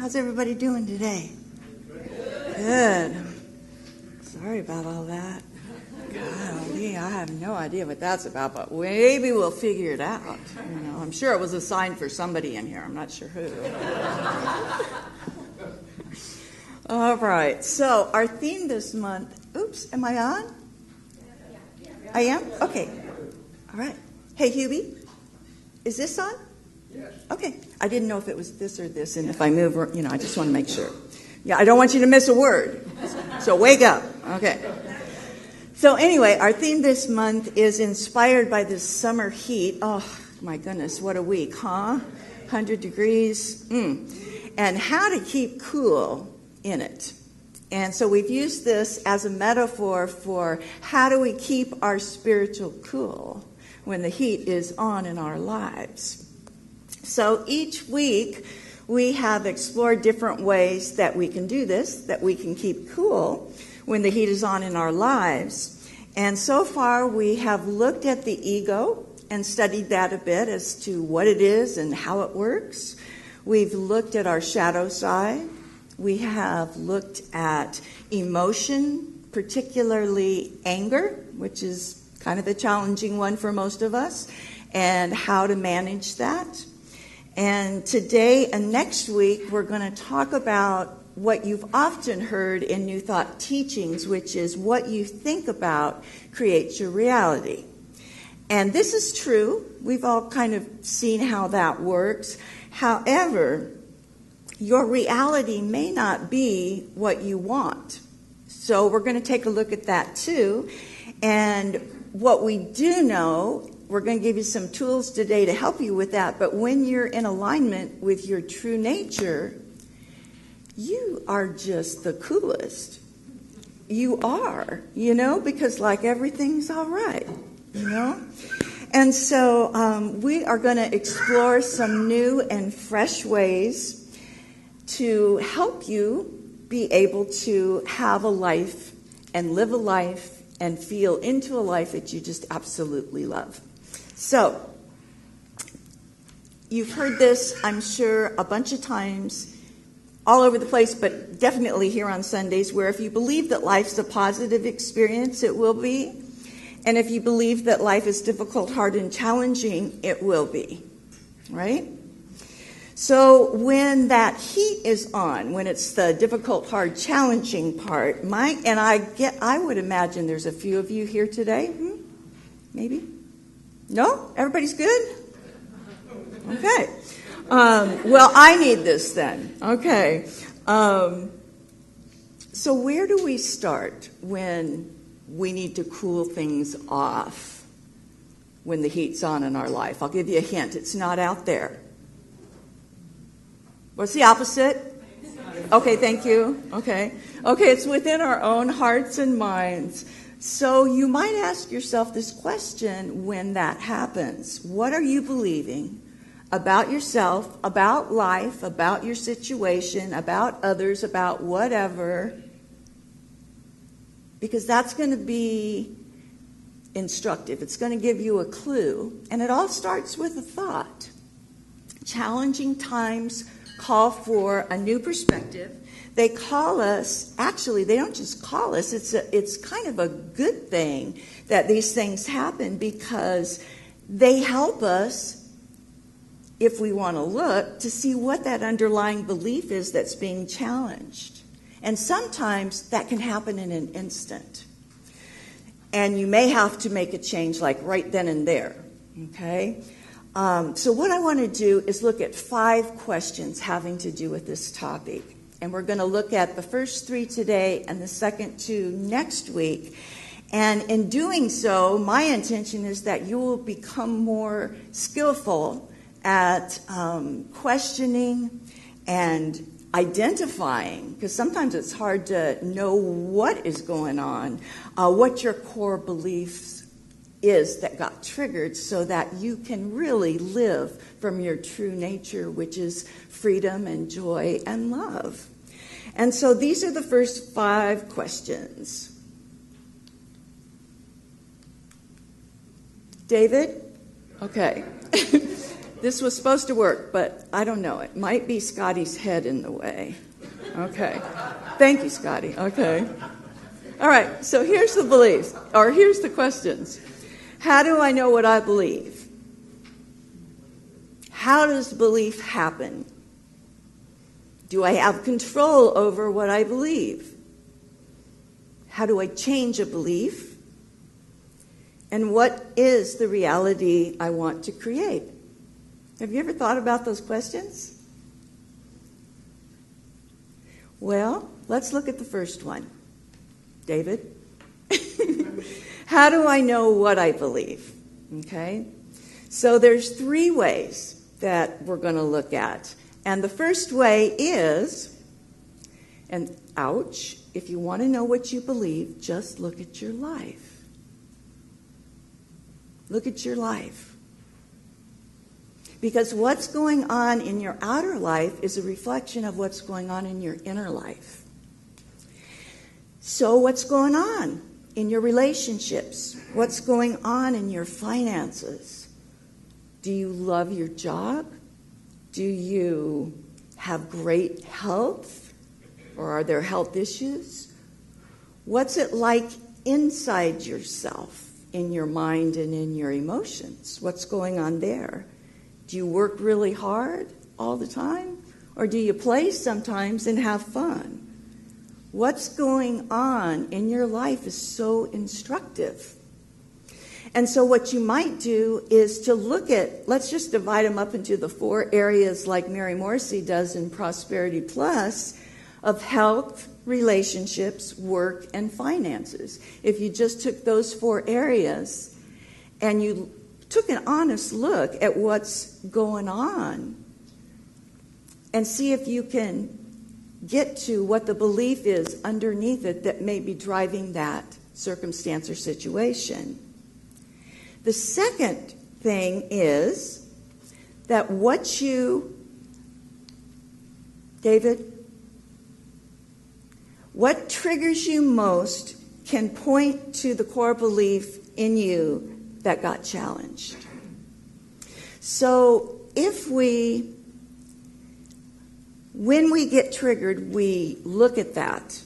How's everybody doing today? Good. Sorry about all that. Golly, I have no idea what that's about, but maybe we'll figure it out. I'm sure it was a sign for somebody in here. I'm not sure who. All right. So our theme this month. Oops, am I on? I am? Okay. All right. Hey, Hubie, is this on? Yes. Okay. I didn't know if it was this or this, and if I move, I just want to make sure. Yeah, I don't want you to miss a word. So wake up. Okay. So anyway, our theme this month is inspired by this summer heat. Oh, my goodness, what a week, huh? 100 degrees. And how to keep cool in it. And so we've used this as a metaphor for how do we keep our spiritual cool when the heat is on in our lives. So each week we have explored different ways that we can do this, that we can keep cool when the heat is on in our lives. And so far we have looked at the ego and studied that a bit as to what it is and how it works. We've looked at our shadow side. We have looked at emotion, particularly anger, which is kind of a challenging one for most of us, and how to manage that. And today and next week, we're going to talk about what you've often heard in New Thought teachings, which is what you think about creates your reality. And this is true. We've all kind of seen how that works. However, your reality may not be what you want. So we're going to take a look at that too. And what we do know, we're going to give you some tools today to help you with that. But when you're in alignment with your true nature, you are just the coolest. You are, because like everything's all right, And so we are going to explore some new and fresh ways to help you be able to have a life and live a life and feel into a life that you just absolutely love. So, you've heard this, I'm sure, a bunch of times all over the place, but definitely here on Sundays, where if you believe that life's a positive experience, it will be. And if you believe that life is difficult, hard, and challenging, it will be. Right? So when that heat is on, when it's the difficult, hard, challenging part, I would imagine there's a few of you here today. Maybe? No? Everybody's good? Okay. Well, I need this then. Okay. So where do we start when we need to cool things off when the heat's on in our life? I'll give you a hint. It's not out there. What's the opposite? Okay, thank you. Okay, it's within our own hearts and minds. So you might ask yourself this question when that happens. What are you believing about yourself, about life, about your situation, about others, about whatever? Because that's going to be instructive. It's going to give you a clue. And it all starts with a thought. Challenging times call for a new perspective. They call us, actually, they don't just call us, it's kind of a good thing that these things happen because they help us, if we want to look, to see what that underlying belief is that's being challenged. And sometimes that can happen in an instant. And you may have to make a change like right then and there, okay? So what I want to do is look at 5 questions having to do with this topic. And we're going to look at the first 3 today and the second 2 next week. And in doing so, my intention is that you will become more skillful at questioning and identifying, because sometimes it's hard to know what is going on, what your core beliefs is that got triggered so that you can really live from your true nature, which is freedom and joy and love. And so these are the first 5 questions. David? Okay. This was supposed to work, but I don't know. It might be Scotty's head in the way. Okay. Thank you, Scotty. Okay. All right, so here's the beliefs, or here's the questions. How do I know what I believe? How does belief happen? Do I have control over what I believe? How do I change a belief? And what is the reality I want to create? Have you ever thought about those questions? Well, let's look at the first one. David? How do I know what I believe? Okay? So there's 3 ways that we're going to look at. And the first way is, and ouch, if you want to know what you believe, just look at your life. Look at your life. Because what's going on in your outer life is a reflection of what's going on in your inner life. So what's going on in your relationships? What's going on in your finances? Do you love your job? Do you have great health? Or are there health issues? What's it like inside yourself, in your mind and in your emotions? What's going on there? Do you work really hard all the time? Or do you play sometimes and have fun? What's going on in your life is so instructive. And so what you might do is to look at, let's just divide them up into the 4 areas like Mary Morrissey does in Prosperity Plus, of health, relationships, work, and finances. If you just took those 4 areas and you took an honest look at what's going on and see if you can get to what the belief is underneath it that may be driving that circumstance or situation. The second thing is that David, what triggers you most can point to the core belief in you that got challenged. So when we get triggered, we look at that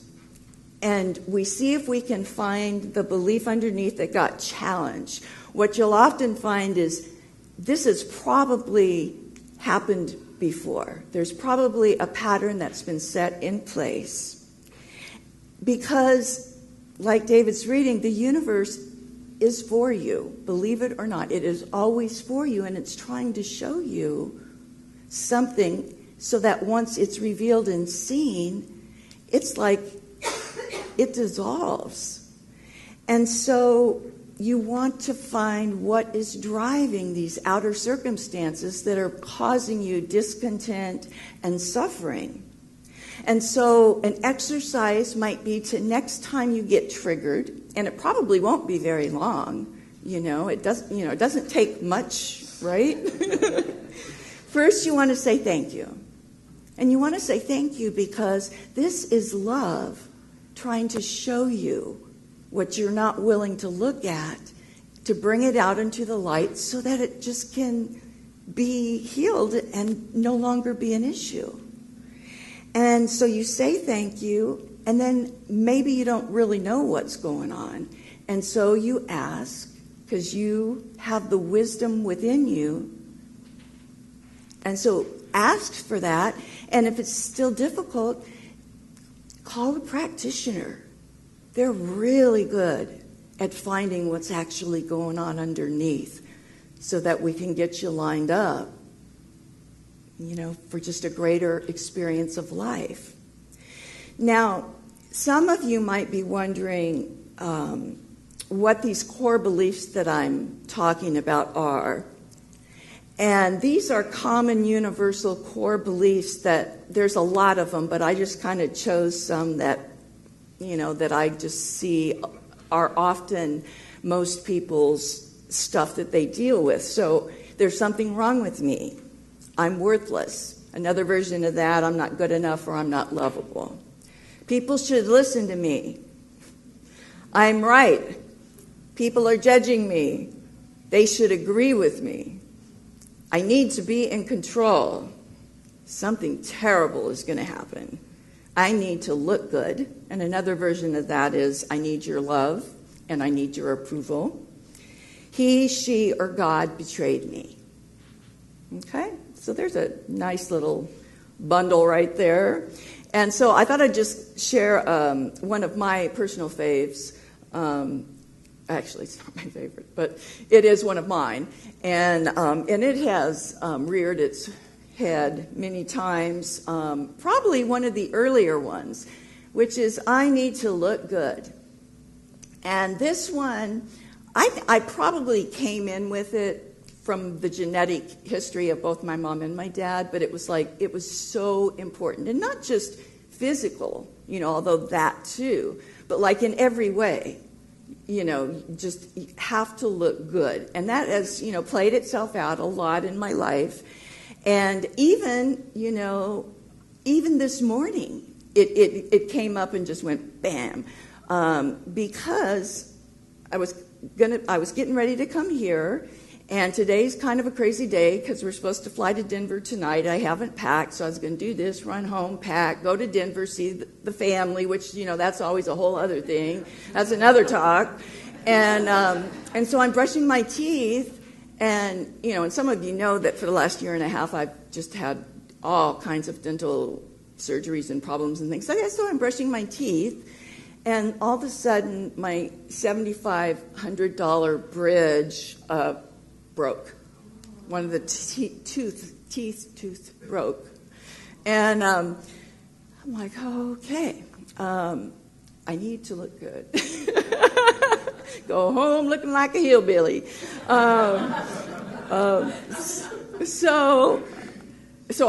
and we see if we can find the belief underneath that got challenged. What you'll often find is this has probably happened before. There's probably a pattern that's been set in place. Because, like David's reading, the universe is for you. Believe it or not, it is always for you, and it's trying to show you something so that once it's revealed and seen, it's like it dissolves. And so you want to find what is driving these outer circumstances that are causing you discontent and suffering. And so an exercise might be to next time you get triggered, and it probably won't be very long, it doesn't take much, right? First you want to say thank you. And you want to say thank you because this is love trying to show you what you're not willing to look at, to bring it out into the light so that it just can be healed and no longer be an issue. And so you say thank you, and then maybe you don't really know what's going on. And so you ask, because you have the wisdom within you. And so ask for that. And if it's still difficult, call a practitioner. They're really good at finding what's actually going on underneath so that we can get you lined up, for just a greater experience of life. Now, some of you might be wondering what these core beliefs that I'm talking about are. And these are common universal core beliefs that there's a lot of them, but I just kind of chose some that, that I just see are often most people's stuff that they deal with. So there's something wrong with me. I'm worthless. Another version of that, I'm not good enough or I'm not lovable. People should listen to me. I'm right. People are judging me. They should agree with me. I need to be in control. Something terrible is going to happen. I need to look good. And another version of that is, I need your love and I need your approval. He, she, or God betrayed me. Okay? So there's a nice little bundle right there. And so I thought I'd just share one of my personal faves. Actually, it's not my favorite, but it is one of mine. And it has reared its head many times, probably one of the earlier ones, which is, I need to look good. And this one, I probably came in with it from the genetic history of both my mom and my dad, but it was so important. And not just physical, although that too, but like in every way, just you have to look good. And that has, played itself out a lot in my life. And even this morning, it came up and just went bam, because I was getting ready to come here, and today's kind of a crazy day because we're supposed to fly to Denver tonight. I haven't packed, so I was going to do this, run home, pack, go to Denver, see the family, which, that's always a whole other thing. That's another talk. And so I'm brushing my teeth, and some of you know that for the last year and a half, I've just had all kinds of dental surgeries and problems and things. So I'm brushing my teeth, and all of a sudden, my $7,500 bridge broke. One of the teeth broke. And I'm like, okay, I need to look good. Go home looking like a hillbilly. So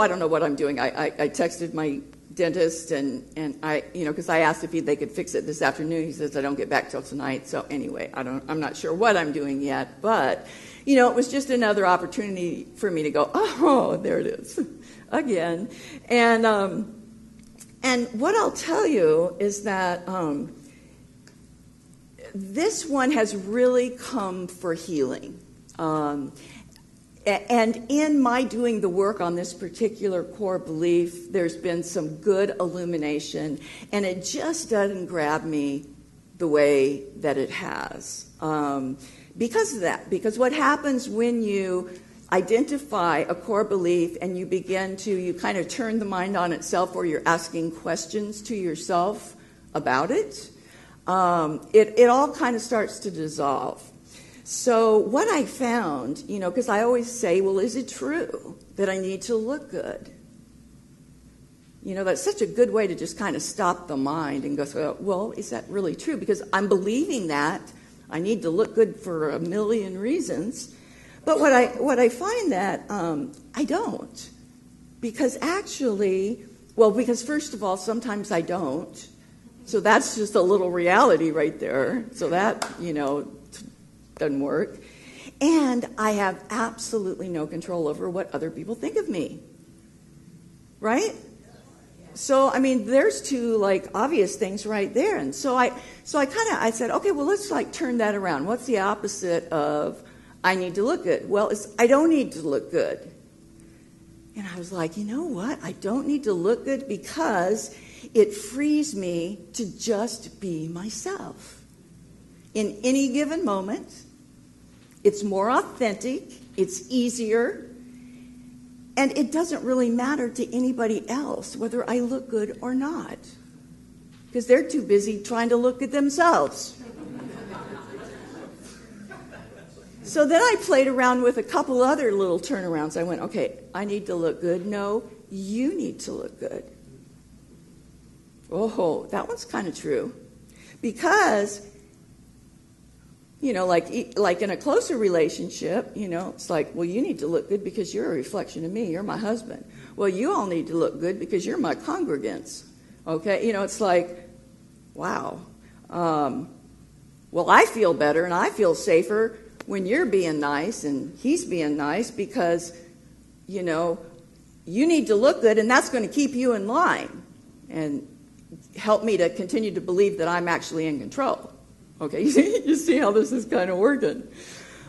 I don't know what I'm doing. I texted my dentist, and I, because I asked if they could fix it this afternoon. He says I don't get back till tonight. So anyway, I'm not sure what I'm doing yet, but it was just another opportunity for me to go, oh, there it is again. And what I'll tell you is that this one has really come for healing. And in my doing the work on this particular core belief, there's been some good illumination, and it just doesn't grab me the way that it has. Because of that, because what happens when you identify a core belief and you kind of turn the mind on itself, or you're asking questions to yourself about it, it all kind of starts to dissolve. So what I found, because I always say, well, is it true that I need to look good? That's such a good way to just kind of stop the mind and go, well, is that really true? Because I'm believing that I need to look good for a million reasons. But what I find that I don't. Because because first of all, sometimes I don't. So that's just a little reality right there. So that, doesn't work. And I have absolutely no control over what other people think of me. Right? So, there's two, obvious things right there. And so I said, okay, well, let's, turn that around. What's the opposite of I need to look good? Well, it's I don't need to look good. And I was like, you know what? I don't need to look good because it frees me to just be myself. In any given moment, it's more authentic, it's easier, and it doesn't really matter to anybody else whether I look good or not, because they're too busy trying to look at themselves. So then I played around with a couple other little turnarounds. I went, okay, I need to look good. No, you need to look good. Oh, that one's kind of true. Because, like in a closer relationship, it's like, well, you need to look good because you're a reflection of me. You're my husband. Well, you all need to look good because you're my congregants. Okay? It's like, wow. Well, I feel better and I feel safer when you're being nice and he's being nice because, you need to look good and that's going to keep you in line and help me to continue to believe that I'm actually in control. Okay, you see how this is kind of working.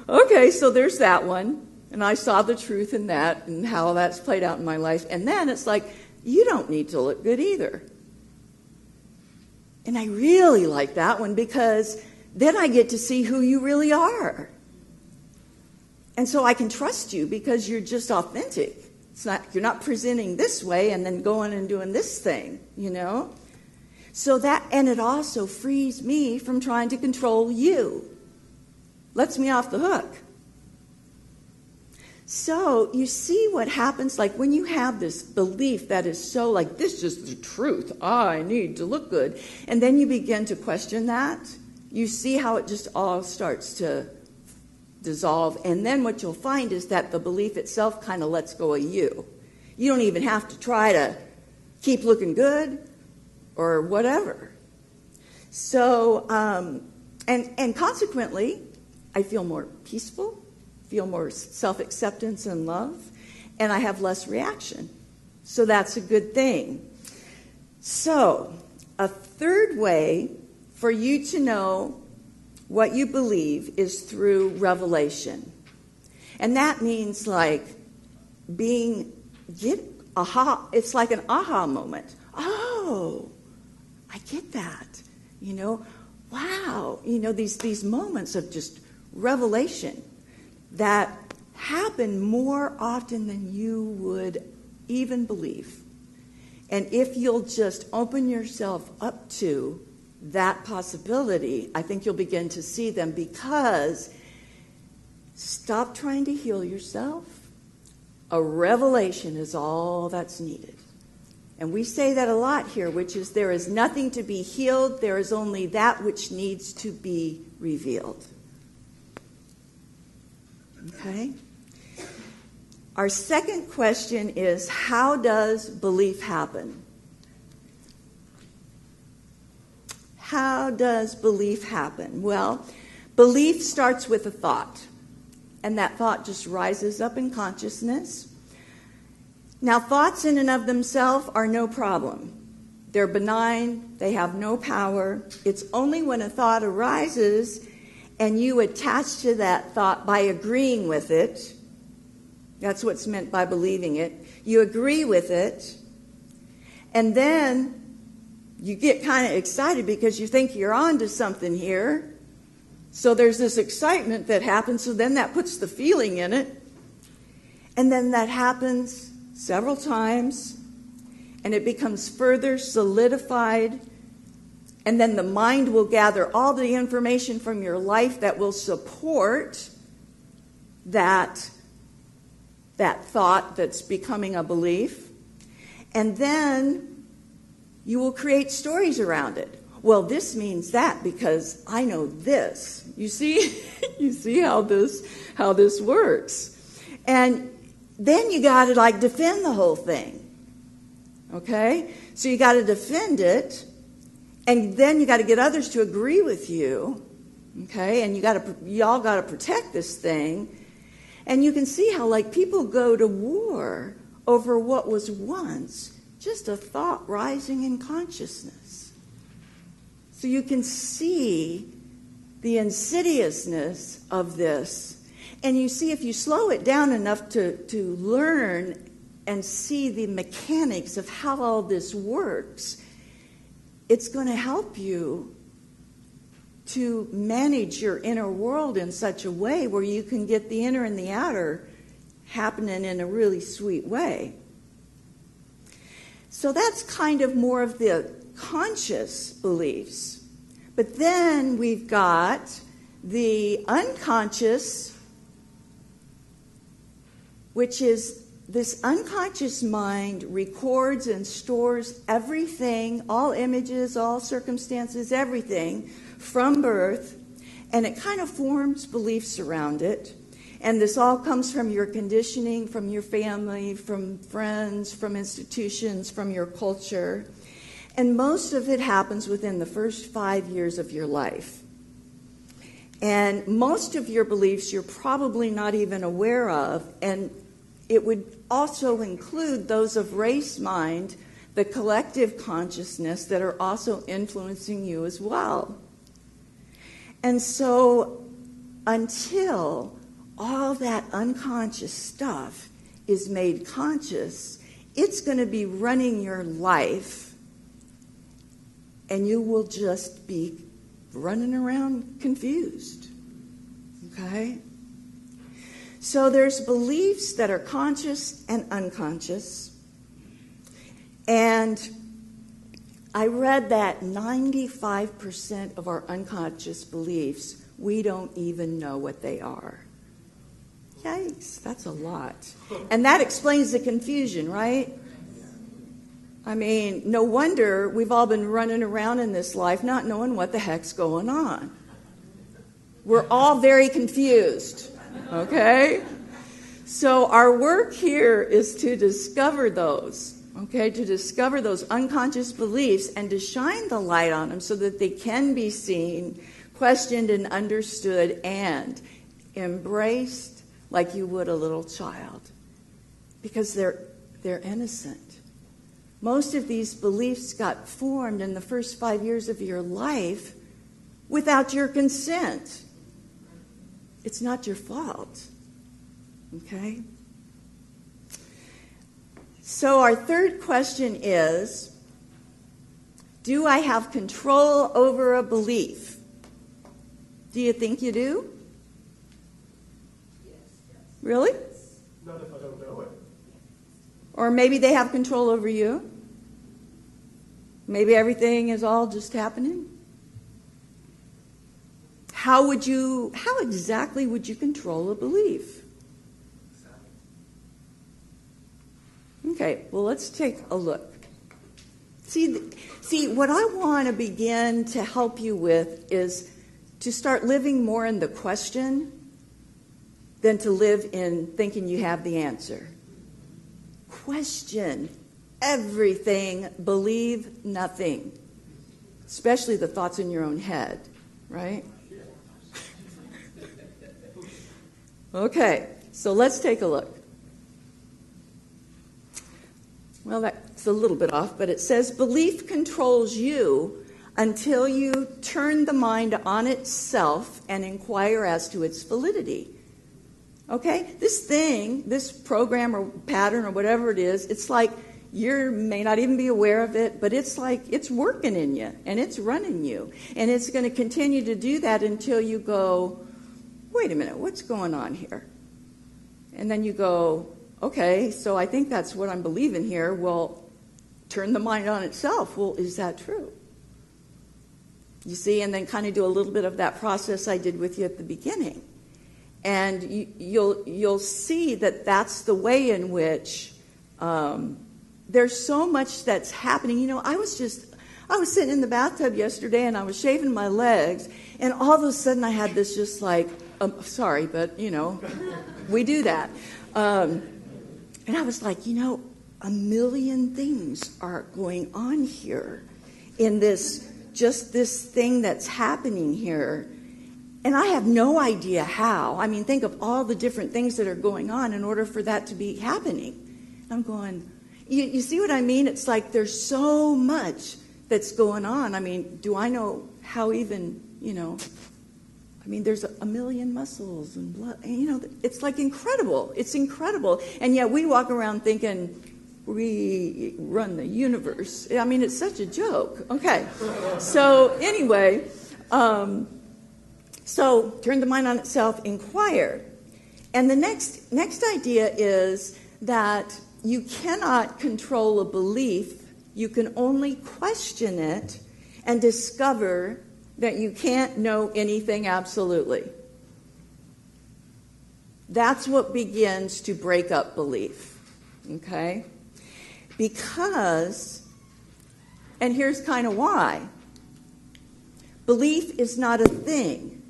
Okay, so there's that one. And I saw the truth in that and how that's played out in my life. And then it's like, you don't need to look good either. And I really like that one because then I get to see who you really are. And so I can trust you because you're just authentic. You're not presenting this way and then going and doing this thing, So that, and it also frees me from trying to control you. Lets me off the hook. So you see what happens, like when you have this belief that is so like, this is the truth, I need to look good. And then you begin to question that. You see how it just all starts to dissolve. And then what you'll find is that the belief itself kind of lets go of you. You don't even have to try to keep looking good or whatever. So, and consequently, I feel more peaceful, feel more self-acceptance and love, and I have less reaction. So that's a good thing. So, a third way for you to know what you believe is through revelation. And that means like it's like an aha moment. Oh, I get that. Wow. These moments of just revelation that happen more often than you would even believe. And if you'll just open yourself up to that possibility, I think you'll begin to see them, because stop trying to heal yourself. A revelation is all that's needed. And we say that a lot here, which is there is nothing to be healed, there is only that which needs to be revealed. Okay? Our second question is, how does belief happen? How does belief happen? Well, belief starts with a thought, and that thought just rises up in consciousness. Now, thoughts in and of themselves are no problem. They're benign, they have no power. It's only when a thought arises and you attach to that thought by agreeing with it. That's what's meant by believing it. You agree with it, and then you get kind of excited because you think you're on to something here. So there's this excitement that happens, so then that puts the feeling in it. And then that happens several times, and it becomes further solidified. And then the mind will gather all the information from your life that will support that thought that's becoming a belief. And then you will create stories around it. Well, this means that because I know this. You see? You see how this works. And then you got to defend the whole thing. Okay? So you got to defend it. And then you got to get others to agree with you, okay? And y'all got to protect this thing. And you can see how people go to war over what was once just a thought rising in consciousness. So you can see the insidiousness of this. And you see, if you slow it down enough to learn and see the mechanics of how all this works, it's going to help you to manage your inner world in such a way where you can get the inner and the outer happening in a really sweet way. So that's kind of more of the conscious beliefs. But then we've got the unconscious, which is this unconscious mind records and stores everything, all images, all circumstances, everything from birth, and it kind of forms beliefs around it. And this all comes from your conditioning, from your family, from friends, from institutions, from your culture. And most of it happens within the first 5 years of your life. And most of your beliefs you're probably not even aware of, and it would also include those of race mind, the collective consciousness that are also influencing you as well. And so until all that unconscious stuff is made conscious, it's going to be running your life, and you will just be running around confused. Okay? So there's beliefs that are conscious and unconscious. And I read that 95% of our unconscious beliefs, we don't even know what they are. Yikes, that's a lot. And that explains the confusion, right? I mean, no wonder we've all been running around in this life not knowing what the heck's going on. We're all very confused, okay? So our work here is to discover those, okay? To discover those unconscious beliefs and to shine the light on them so that they can be seen, questioned, and understood, and embraced like you would a little child, because they're innocent. Most of these beliefs got formed in the first 5 years of your life without your consent. It's not your fault, okay? So our third question is, do I have control over a belief? Do you think you do? Really? Not if I don't know it. Or maybe they have control over you. Maybe everything is all just happening. How exactly would you control a belief? Okay, well, let's take a look. See, what I want to begin to help you with is to start living more in the question than to live in thinking you have the answer. Question everything, believe nothing, especially the thoughts in your own head, right? Okay, so let's take a look. Well, that's a little bit off, but it says belief controls you until you turn the mind on itself and inquire as to its validity. Okay? This program or pattern or whatever it is, it's like you may not even be aware of it, but it's like it's working in you and it's running you. And it's going to continue to do that until you go, wait a minute, what's going on here? And then you go, okay, so I think that's what I'm believing here. Well, turn the mind on itself. Well, is that true? You see, and then kind of do a little bit of that process I did with you at the beginning. And you'll see that that's the way in which there's so much that's happening. You know, I was sitting in the bathtub yesterday and I was shaving my legs, and all of a sudden I had this just like, sorry, but you know, we do that. And I was like, you know, a million things are going on here in this thing that's happening here. And I have no idea how. I mean, think of all the different things that are going on in order for that to be happening. And I'm going, you see what I mean? It's like there's so much that's going on. I mean, do I know how even, you know, I mean, there's a million muscles and blood. And, you know, it's like incredible. It's incredible. And yet we walk around thinking we run the universe. I mean, it's such a joke. Okay. So anyway, so turn the mind on itself, inquire. And the next idea is that you cannot control a belief. You can only question it and discover that you can't know anything absolutely. That's what begins to break up belief, okay? Because, and here's kind of why, belief is not a thing.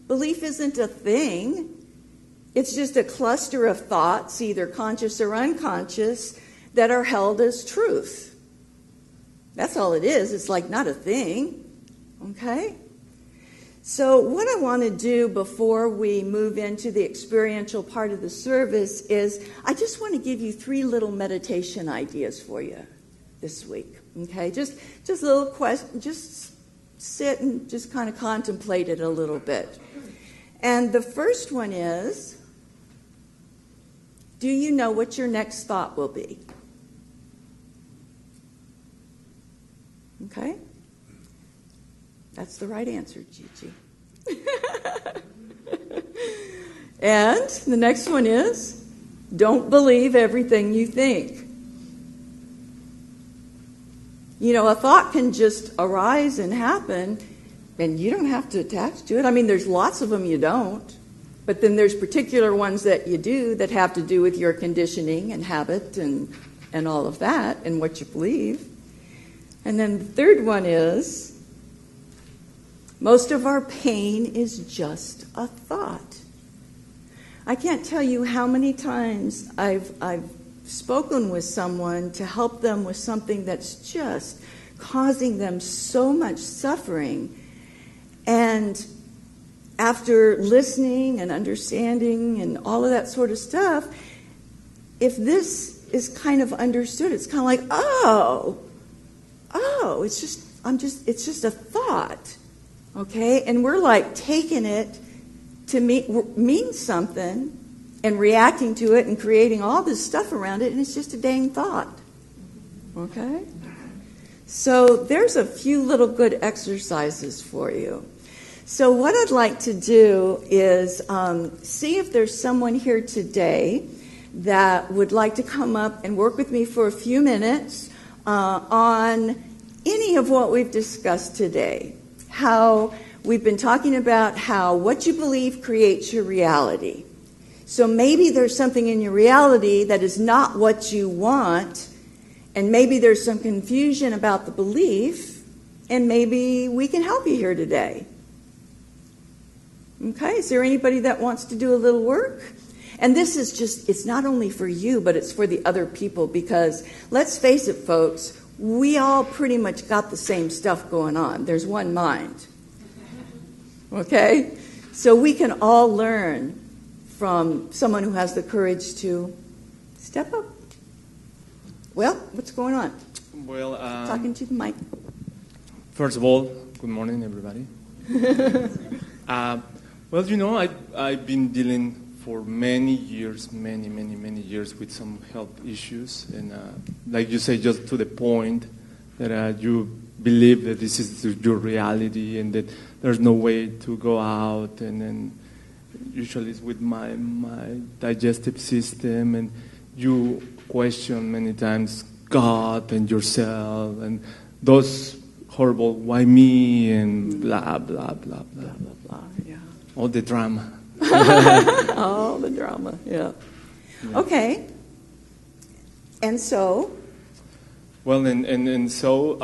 Belief isn't a thing. It's just a cluster of thoughts, either conscious or unconscious, that are held as truth. That's all it is. It's like not a thing. Okay? So what I want to do before we move into the experiential part of the service is I just want to give you 3 little meditation ideas for you this week. Okay? Just a little question. Just sit and just kind of contemplate it a little bit. And the first one is, do you know what your next thought will be? Okay? That's the right answer, Gigi. And the next one is, don't believe everything you think. You know, a thought can just arise and happen, and you don't have to attach to it. I mean, there's lots of them you don't, but then there's particular ones that you do that have to do with your conditioning and habit and all of that and what you believe. And then the third one is, most of our pain is just a thought. I can't tell you how many times I've spoken with someone to help them with something that's just causing them so much suffering. And after listening and understanding and all of that sort of stuff, if this is kind of understood, it's kind of like, oh, it's just a thought, okay? And we're like taking it to mean something and reacting to it and creating all this stuff around it, and it's just a dang thought, okay? So there's a few little good exercises for you. So what I'd like to do is see if there's someone here today that would like to come up and work with me for a few minutes on any of what we've discussed today. How we've been talking about how what you believe creates your reality. So maybe there's something in your reality that is not what you want, and maybe there's some confusion about the belief, and maybe we can help you here today. Okay, is there anybody that wants to do a little work? And this is just, it's not only for you, but it's for the other people, because let's face it, folks, we all pretty much got the same stuff going on. There's one mind. Okay? So we can all learn from someone who has the courage to step up. Well, what's going on? Well, talking to the mic. First of all, good morning, everybody. Well, you know, I've been dealing for many years with some health issues, and like you say, just to the point that you believe that this is your reality and that there's no way to go out, and then usually it's with my digestive system, and you question many times God and yourself and those horrible why me and blah blah blah blah blah blah. Yeah. All the drama. All the drama. Yeah. Okay. And so. Well, and so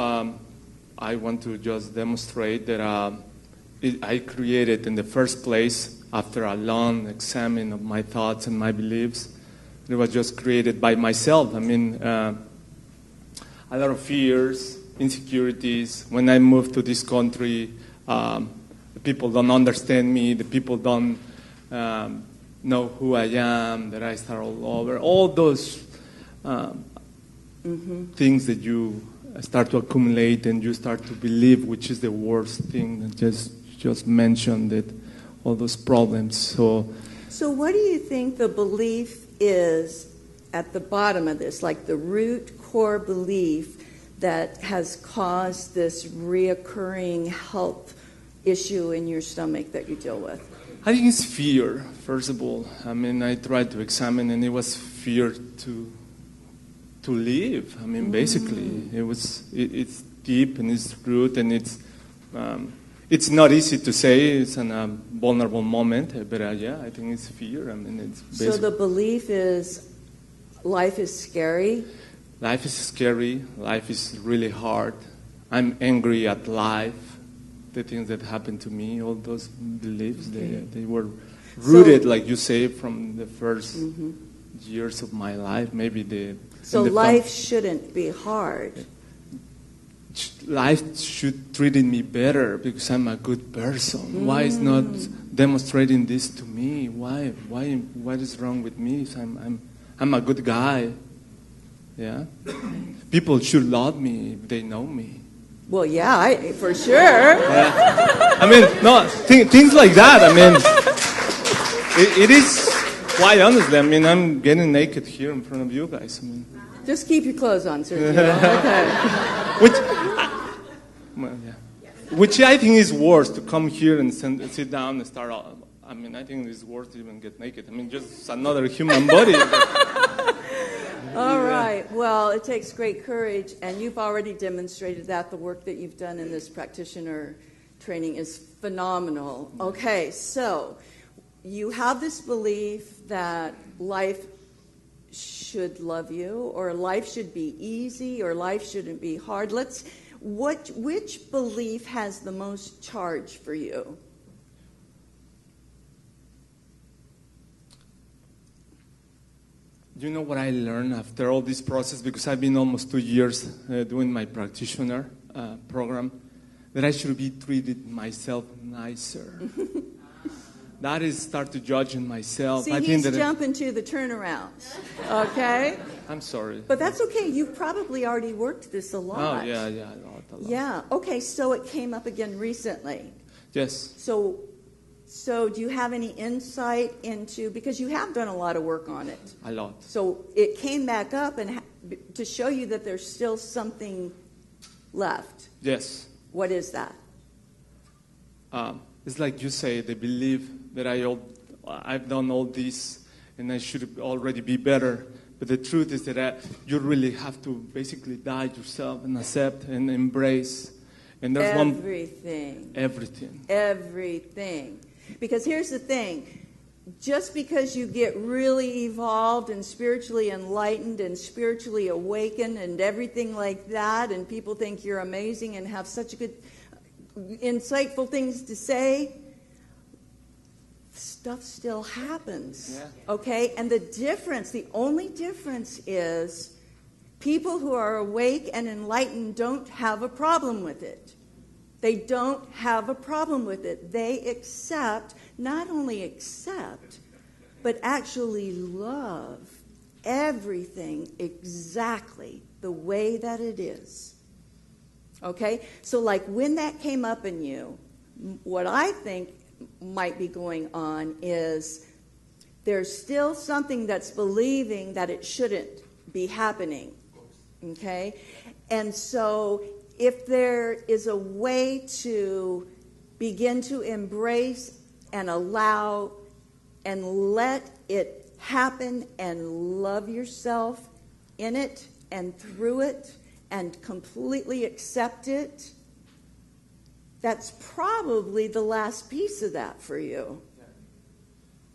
I want to just demonstrate that I created in the first place, after a long examine of my thoughts and my beliefs, it was just created by myself. I mean, a lot of fears, insecurities. When I moved to this country, the people don't understand me. The people don't know who I am, that I start all over. All those things that you start to accumulate and you start to believe, which is the worst thing that just mentioned, that all those problems. So what do you think the belief is at the bottom of this, like the root core belief that has caused this reoccurring health issue in your stomach that you deal with? I think it's fear, first of all. I mean, I tried to examine, and it was fear to live. I mean, basically, it's deep and it's root, and it's not easy to say. It's a vulnerable moment, but yeah, I think it's fear. I mean, it's basically. So the belief is life is scary? Life is scary. Life is really hard. I'm angry at life. The things that happened to me, all those beliefs, they were rooted, like you say, from the first years of my life. Maybe So life shouldn't be hard. Life should treat me better because I'm a good person. Why is not demonstrating this to me? Why? What is wrong with me? I'm a good guy. Yeah. People should love me if they know me. Well, yeah, for sure. Yeah. I mean, no, things like that. I mean, it is quite honestly. I mean, I'm getting naked here in front of you guys. I mean, Just keep your clothes on, Sergio. Okay. Which I think is worse, to come here and sit down and start. I mean, I think it's worse to even get naked. I mean, just another human body. All right. Well, it takes great courage, and you've already demonstrated that. The work that you've done in this practitioner training is phenomenal. Okay, so you have this belief that life should love you, or life should be easy, or life shouldn't be hard. Which belief has the most charge for you? You know what I learned after all this process, because I've been almost 2 years doing my practitioner program, that I should be treated myself nicer. That is start to judging myself. See, I he's think that jumping to the turnarounds, okay? I'm sorry. But that's okay. You've probably already worked this a lot. Oh, yeah, a lot. Yeah, okay, so it came up again recently. Yes. So do you have any insight into, because you have done a lot of work on it. A lot. So it came back up and to show you that there's still something left. Yes. What is that? It's like you say, they believe that I've done all this and I should already be better. But the truth is that you really have to basically die yourself and accept and embrace. And there's everything. Because here's the thing. Just because you get really evolved and spiritually enlightened and spiritually awakened and everything like that, and people think you're amazing and have such good, insightful things to say, stuff still happens. Yeah. Okay? And the only difference is people who are awake and enlightened don't have a problem with it. They don't have a problem with it. They not only accept, but actually love everything exactly the way that it is. Okay? So like when that came up in you, what I think might be going on is there's still something that's believing that it shouldn't be happening. Okay? And so if there is a way to begin to embrace and allow and let it happen and love yourself in it and through it and completely accept it, that's probably the last piece of that for you. Yeah.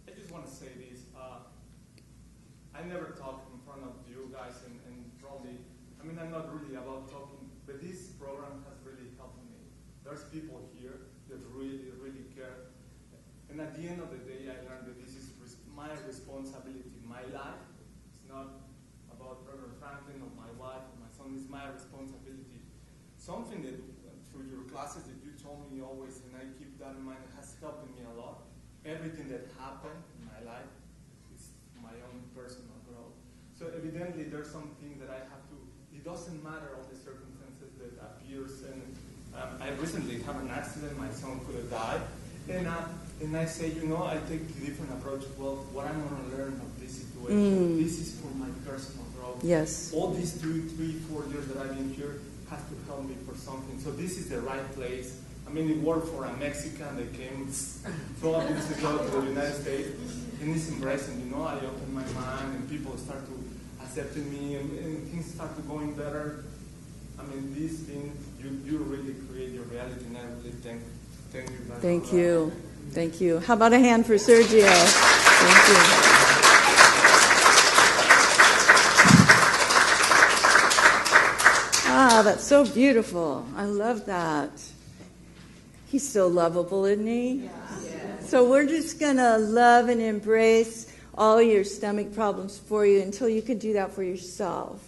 I just want to say this. I never talk in front of you guys and probably, I mean, I'm not really about talking, but this program has really helped me. There's people here that really, really care. And at the end of the day, I learned that this is my responsibility. My life is not about Reverend Franklin or my wife or my son. It's my responsibility. Something that through your classes that you told me always, and I keep that in mind, has helped me a lot. Everything that happened in my life is my own personal growth. So evidently there's something that I have to, it doesn't matter all the circumstances that appears. And I recently had an accident, my son could have died. And I say, I take the different approach. Well, what I'm going to learn of this situation, this is for my personal growth. Yes. All these 2, 3, 4 years that I've been here has to help me for something. So this is the right place. I mean, it worked for a Mexican that came 12 years ago to the United States. And it's embracing, I open my mind and people start to accept me and things start to going better. I mean, these things, you really create your reality, and I really thank you very much. Thank you. Thank you. How about a hand for Sergio? Thank you. Ah, that's so beautiful. I love that. He's so lovable, isn't he? Yeah. So we're just going to love and embrace all your stomach problems for you until you can do that for yourself.